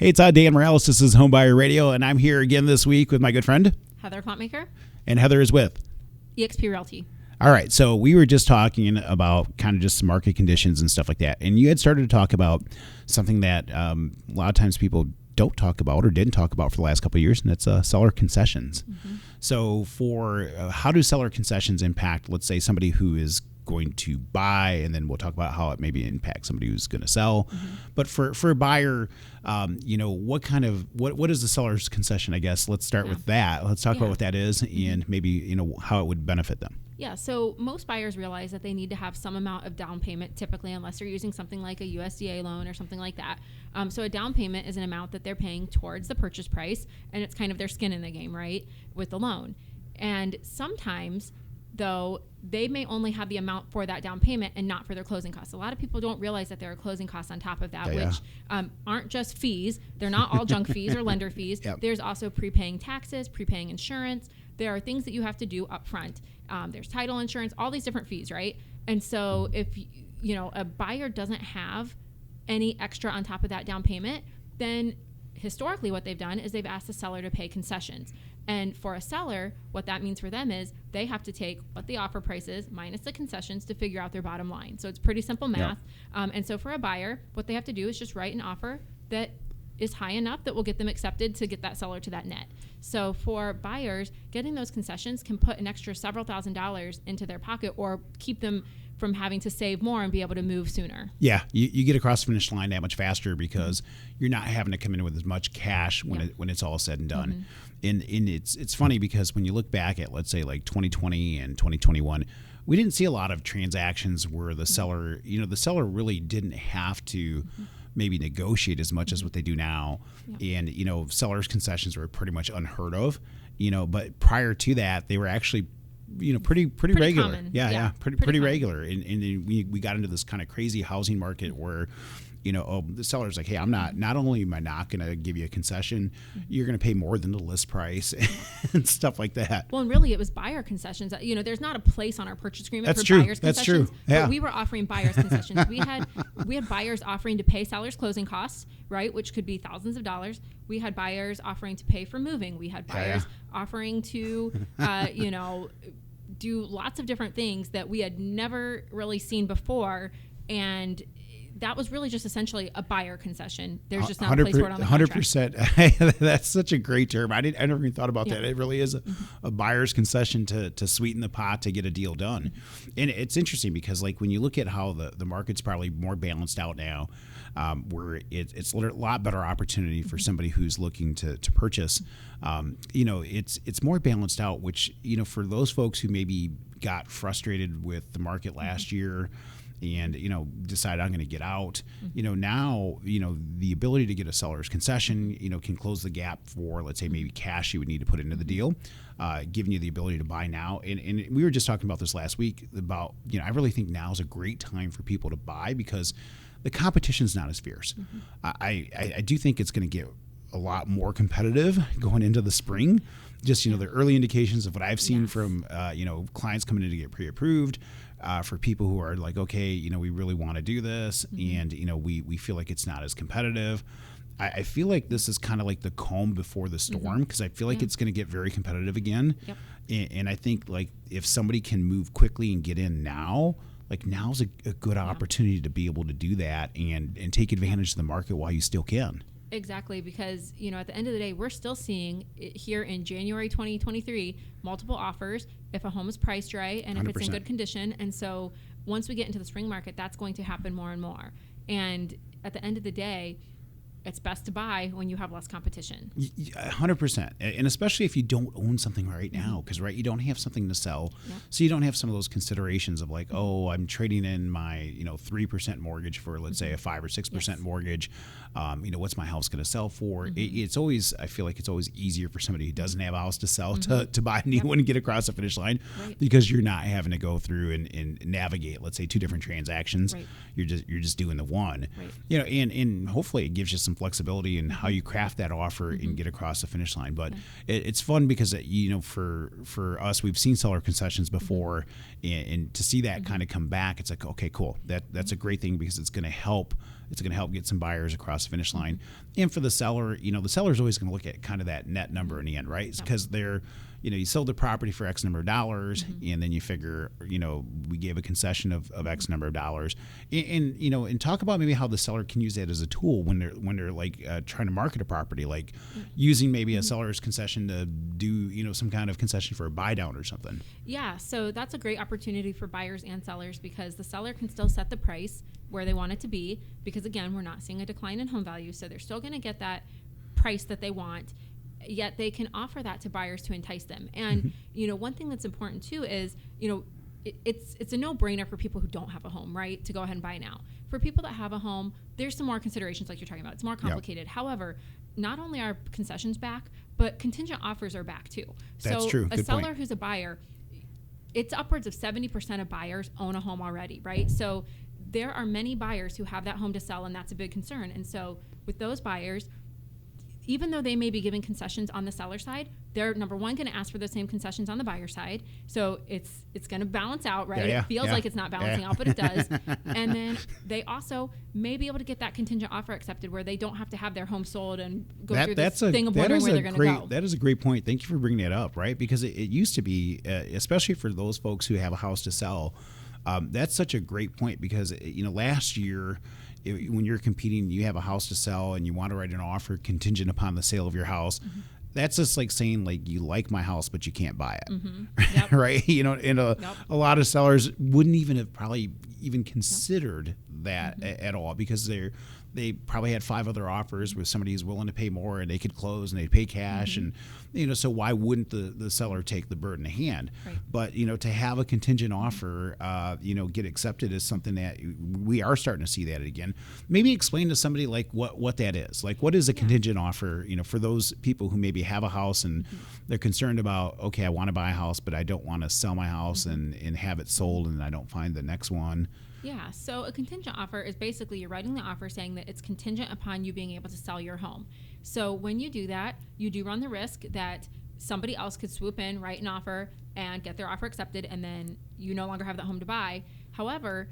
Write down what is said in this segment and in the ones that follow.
Hey, it's Dan Morales. This is Homebuyer Radio, and I'm here again this week with my good friend Heather Clontmaker. And Heather is with eXp Realty. All right, so we were just talking about kind of just market conditions and stuff like that, and you had started to talk about something that a lot of times people don't talk about or didn't talk about for the last couple of years, and that's seller concessions. Mm-hmm. So for how do seller concessions impact, let's say, somebody who is going to buy, and then we'll talk about how it maybe impacts somebody who's going to sell. Mm-hmm. But for a buyer, what is the seller's concession? I guess let's start with that. Let's talk about what that is and maybe how it would benefit them. Yeah, so most buyers realize that they need to have some amount of down payment, typically, unless they're using something like a USDA loan or something like that. So a down payment is an amount that they're paying towards the purchase price, and it's kind of their skin in the game, right, with the loan. And sometimes, though, they may only have the amount for that down payment and not for their closing costs. A lot of people don't realize that there are closing costs on top of that, which aren't just fees. They're not all junk fees or lender fees. Yep. There's also prepaying taxes, prepaying insurance. There are things that you have to do up front. There's title insurance, all these different fees, right? And so if a buyer doesn't have any extra on top of that down payment, then historically what they've done is they've asked the seller to pay concessions. And for a seller, what that means for them is they have to take what the offer price is minus the concessions to figure out their bottom line. So it's pretty simple math. Yeah. And so for a buyer, what they have to do is just write an offer that is high enough that will get them accepted to get that seller to that net. So for buyers, getting those concessions can put an extra several $1,000s into their pocket or keep them from having to save more and be able to move sooner. Yeah, you get across the finish line that much faster because you're not having to come in with as much cash when it's all said and done. Mm-hmm. And it's funny because when you look back at, let's say, like 2020 and 2021, we didn't see a lot of transactions where the seller, the seller really didn't have to maybe negotiate as much as what they do now. Yeah. And, sellers' concessions were pretty much unheard of, but prior to that, they were actually pretty regular. Common. Yeah, pretty regular. And we got into this kind of crazy housing market where, the seller's like, hey, not only am I not going to give you a concession, you're going to pay more than the list price and stuff like that. Well, and really it was buyer concessions. There's not a place on our purchase agreement for buyer's concessions. That's true. Yeah. But we were offering buyer's concessions. We had buyers offering to pay sellers' closing costs, right, which could be thousands of dollars. We had buyers offering to pay for moving. We had buyers offering to, do lots of different things that we had never really seen before. And that was really just essentially a buyer concession. There's just not a place for it on the contract. 100%. That's such a great term. I never even thought about that. It really is a buyer's concession to sweeten the pot to get a deal done. And it's interesting because, like, when you look at how the market's probably more balanced out now, where it's a lot better opportunity for somebody who's looking to purchase. It's more balanced out, which, for those folks who maybe got frustrated with the market last year and, decide I'm going to get out, now, the ability to get a seller's concession, can close the gap for, let's say, maybe cash you would need to put into the deal, giving you the ability to buy now. And we were just talking about this last week about, I really think now is a great time for people to buy because the competition's not as fierce. Mm-hmm. I do think it's going to get a lot more competitive going into the spring. Just, the early indications of what I've seen from, clients coming in to get pre-approved, for people who are like, okay, we really want to do this. And, we feel like it's not as competitive. I feel like this is kind of like the calm before the storm because I feel like it's going to get very competitive again. Yep. And I think, like, if somebody can move quickly and get in now, like, now's a good opportunity to be able to do that and take advantage of the market while you still can. Exactly, because, at the end of the day, we're still seeing it here in January 2023, multiple offers if a home is priced right and if 100%. It's in good condition. And so once we get into the spring market, that's going to happen more and more. And at the end of the day, it's best to buy when you have less competition. 100%. And especially if you don't own something right now, because, you don't have something to sell. Yeah. So you don't have some of those considerations of like, I'm trading in my, 3% mortgage for, let's say, a 5 or 6% mortgage. What's my house going to sell for? It's always, I feel like it's always easier for somebody who doesn't have a house to sell to buy a new one and get across the finish line because you're not having to go through and navigate, let's say, 2 different transactions. Right. You're just doing the one. Right. And hopefully it gives you some flexibility in how you craft that offer and get across the finish line. But it's fun because, for us, we've seen seller concessions before, and to see that kind of come back, it's like, okay, cool. That's a great thing because it's going to help It's going to help get some buyers across the finish line. And for the seller, the seller's always going to look at kind of that net number in the end, right? Because they're, you sold the property for X number of dollars, and then you figure, we gave a concession of X number of dollars, and talk about maybe how the seller can use that as a tool when they're like trying to market a property, like using maybe a seller's concession to do, some kind of concession for a buy down or something. Yeah, so that's a great opportunity for buyers and sellers because the seller can still set the price where they want it to be because, again, we're not seeing a decline in home value, so they're still going to get that price that they want, yet they can offer that to buyers to entice them. And, one thing that's important, too, is, it's a no-brainer for people who don't have a home, right, to go ahead and buy now. For people that have a home, there's some more considerations like you're talking about. It's more complicated. Yep. However, not only are concessions back, but contingent offers are back, too. That's true. A seller who's a buyer, it's upwards of 70% of buyers own a home already, right? So there are many buyers who have that home to sell, and that's a big concern. And so with those buyers, even though they may be giving concessions on the seller side, they're, number one, going to ask for the same concessions on the buyer side. So it's going to balance out, right? Yeah, it feels like it's not balancing out, but it does. And then they also may be able to get that contingent offer accepted where they don't have to have their home sold and go through this thing of wondering where they're going to go. That is a great point. Thank you for bringing that up, right? Because it used to be, especially for those folks who have a house to sell, that's such a great point because, last year, when you're competing, you have a house to sell and you want to write an offer contingent upon the sale of your house. That's just like saying, like, you like my house, but you can't buy it. Yep. Right? And a lot of sellers wouldn't even have probably even considered that at all because they probably had 5 other offers with somebody who's willing to pay more and they could close and they'd pay cash. And, so why wouldn't the seller take the bird in hand? Right. But, to have a contingent offer, get accepted is something that we are starting to see that again. Maybe explain to somebody like what that is. Like, what is a contingent offer, for those people who maybe have a house and they're concerned about, okay, I want to buy a house, but I don't want to sell my house and have it sold and I don't find the next one. Yeah, so a contingent offer is basically you're writing the offer saying that it's contingent upon you being able to sell your home. So when you do that, you do run the risk that somebody else could swoop in, write an offer, and get their offer accepted, and then you no longer have that home to buy. However,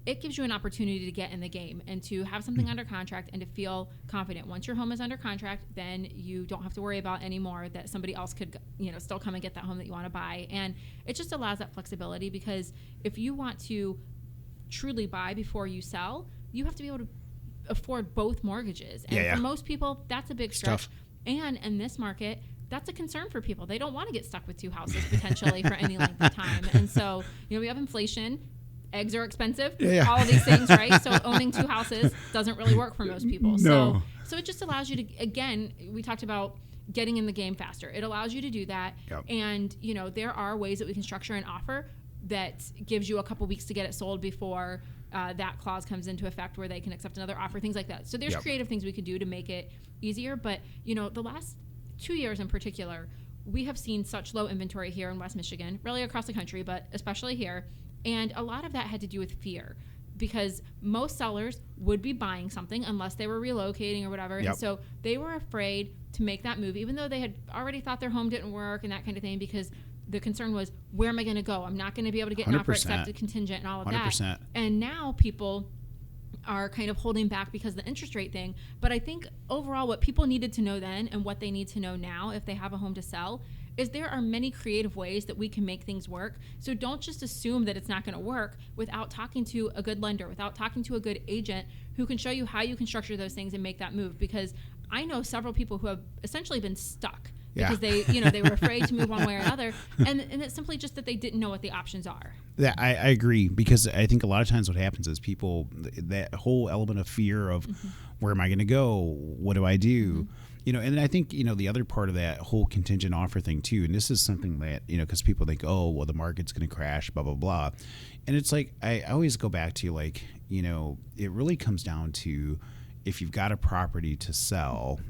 it gives you an opportunity to get in the game and to have something under contract and to feel confident. Once your home is under contract, then you don't have to worry about anymore that somebody else could, still come and get that home that you want to buy. And it just allows that flexibility because if you want to truly buy before you sell, you have to be able to afford both mortgages. And for most people, that's a big stretch. And in this market, that's a concern for people. They don't want to get stuck with 2 houses potentially for any length of time. And so, we have inflation, eggs are expensive, all of these things, right? So owning 2 houses doesn't really work for most people. No. So it just allows you to, again, we talked about getting in the game faster. It allows you to do that. Yep. And, there are ways that we can structure an offer that gives you a couple weeks to get it sold before that clause comes into effect where they can accept another offer, things like that. So there's creative things we could do to make it easier. But, the last 2 years in particular, we have seen such low inventory here in West Michigan, really across the country, but especially here. And a lot of that had to do with fear because most sellers would be buying something unless they were relocating or whatever. And so they were afraid to make that move, even though they had already thought their home didn't work and that kind of thing, because the concern was, where am I going to go? I'm not going to be able to get an offer accepted, contingent, and all of 100%. that. And now people are kind of holding back because of the interest rate thing. But I think overall what people needed to know then and what they need to know now if they have a home to sell is there are many creative ways that we can make things work. So don't just assume that it's not going to work without talking to a good lender, without talking to a good agent who can show you how you can structure those things and make that move. Because I know several people who have essentially been stuck because they were afraid to move one way or another, and it's simply just that they didn't know what the options are. Yeah, I agree, because I think a lot of times what happens is people, that whole element of fear of where am I going to go? What do I do? And I think, the other part of that whole contingent offer thing too, and this is something that, because people think, oh, well, the market's going to crash, blah, blah, blah. And it's like, I always go back to like, it really comes down to if you've got a property to sell,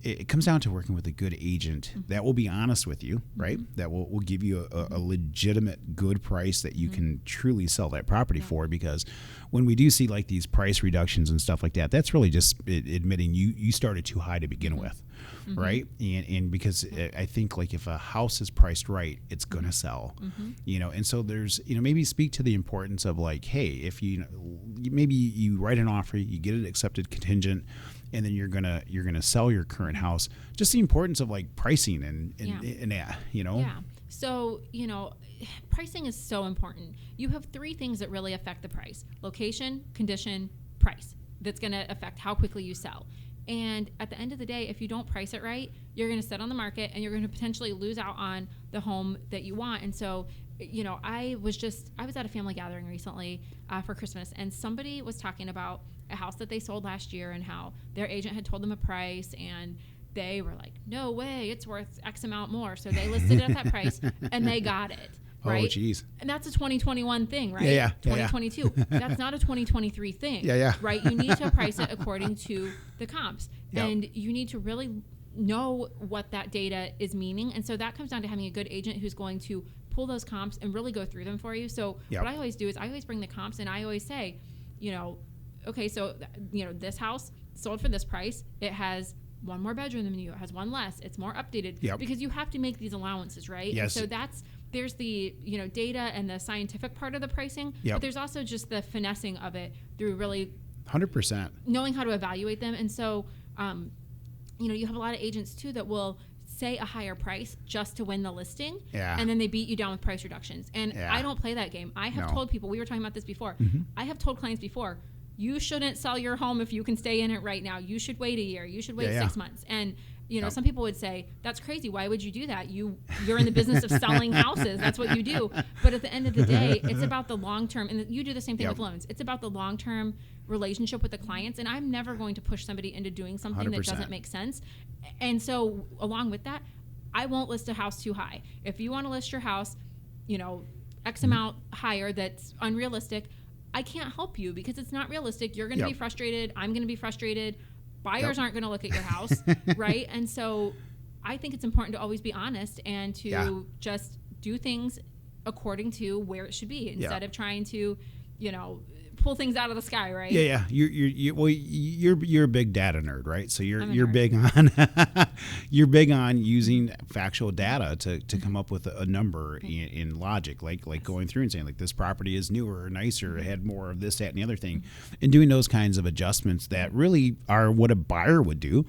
it comes down to working with a good agent that will be honest with you, right? That will give you a legitimate good price that you can truly sell that property for. Because when we do see like these price reductions and stuff like that, that's really just admitting you started too high to begin with, right? And because I think like if a house is priced right, it's gonna sell, and so there's maybe speak to the importance of like, hey, if maybe you write an offer, you get it accepted contingent, and then you're gonna sell your current house. Just the importance of like pricing and that. Yeah. So pricing is so important. You have three things that really affect the price: location, condition, price. That's going to affect how quickly you sell. And at the end of the day, if you don't price it right, you're going to sit on the market and you're going to potentially lose out on the home that you want. And so, I was at a family gathering recently for Christmas, and somebody was talking about a house that they sold last year and how their agent had told them a price, and they were like, no way, it's worth X amount more. So they listed it at that price and they got it. Right? Oh, geez. And that's a 2021 thing, right? Yeah. 2022. That's not a 2023 thing. Yeah. Right? You need to price it according to the comps. Yep. And you need to really know what that data is meaning. And so that comes down to having a good agent who's going to pull those comps and really go through them for you. So what I always do is I always bring the comps, and I always say, okay, so, this house sold for this price. It has one more bedroom than you. It has one less. It's more updated. Yep. Because you have to make these allowances, right? Yes. And so there's the data and the scientific part of the pricing, but there's also just the finessing of it through really 100% knowing how to evaluate them. And so you have a lot of agents too that will say a higher price just to win the listing, and then they beat you down with price reductions. And I don't play that game. I have told people, we were talking about this before, I have told clients before, you shouldn't sell your home if you can stay in it right now. You should wait a year. You should wait 6 months. And some people would say, that's crazy. Why would you do that? You're in the business of selling houses. That's what you do. But at the end of the day, it's about the long term. And you do the same thing with loans. It's about the long term relationship with the clients. And I'm never going to push somebody into doing something 100%. that doesn't make sense. And so along with that, I won't list a house too high. If you want to list your house, X amount higher that's unrealistic, I can't help you because it's not realistic. You're going to be frustrated. I'm going to be frustrated. Buyers aren't going to look at your house, right? And so I think it's important to always be honest and to just do things according to where it should be instead of trying to, pull things out of the sky, right? Yeah. You're a big data nerd, right? So you're big on using factual data to come up with a number in logic, like going through and saying like this property is newer or nicer, it had more of this, that, and the other thing, and doing those kinds of adjustments that really are what a buyer would do.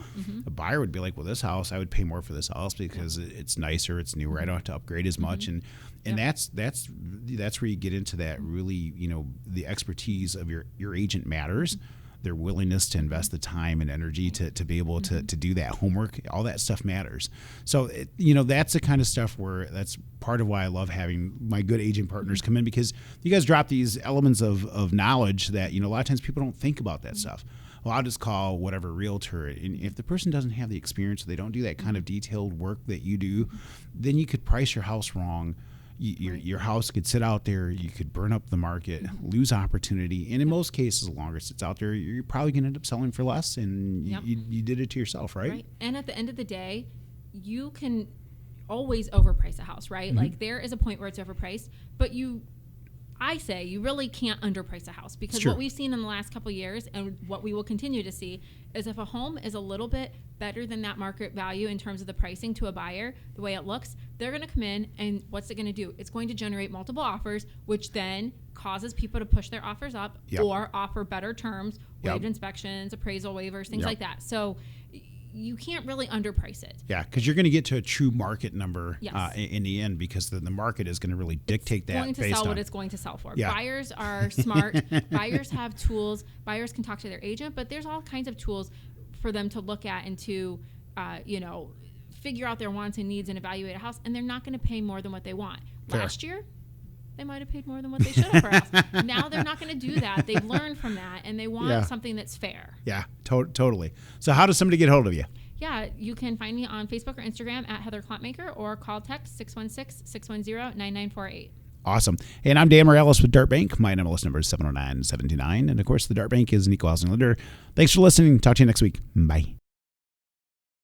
A buyer would be like, well, this house, I would pay more for this house because it's nicer, it's newer, I don't have to upgrade as much, and that's where you get into that really, the expertise of your agent matters. Their willingness to invest the time and energy to be able to do that homework, all that stuff matters. So, that's the kind of stuff where that's part of why I love having my good agent partners come in, because you guys drop these elements of knowledge that, a lot of times people don't think about that stuff. Well, I'll just call whatever realtor. And if the person doesn't have the experience, they don't do that kind of detailed work that you do, then you could price your house wrong. Your house could sit out there. You could burn up the market, lose opportunity. And in most cases, the longer it sits out there, you're probably going to end up selling for less. And you did it to yourself, right? And at the end of the day, you can always overprice a house, right? Like there is a point where it's overpriced, but I say you really can't underprice a house, because what we've seen in the last couple of years and what we will continue to see is if a home is a little bit better than that market value in terms of the pricing to a buyer, the way it looks, they're going to come in, and what's it going to do? It's going to generate multiple offers, which then causes people to push their offers up or offer better terms, waived inspections, appraisal waivers, things like that. So you can't really underprice it. Yeah, because you're going to get to a true market number in the end, because the market is going to really dictate that. It's going to sell what it's going to sell for. Buyers are smart. Buyers have tools. Buyers can talk to their agent, but there's all kinds of tools for them to look at and to, figure out their wants and needs and evaluate a house, and they're not going to pay more than what they want. Fair. Last year, they might have paid more than what they should have for a house. Now they're not going to do that. They've learned from that, and they want something that's fair. Yeah, totally. So how does somebody get hold of you? Yeah, you can find me on Facebook or Instagram at Heather Klontmaker, or call text 616-610-9948. Awesome. And I'm Dan Morales with Dart Bank. My NMLS number is 709-729. And, of course, the Dart Bank is an equal housing lender. Thanks for listening. Talk to you next week. Bye.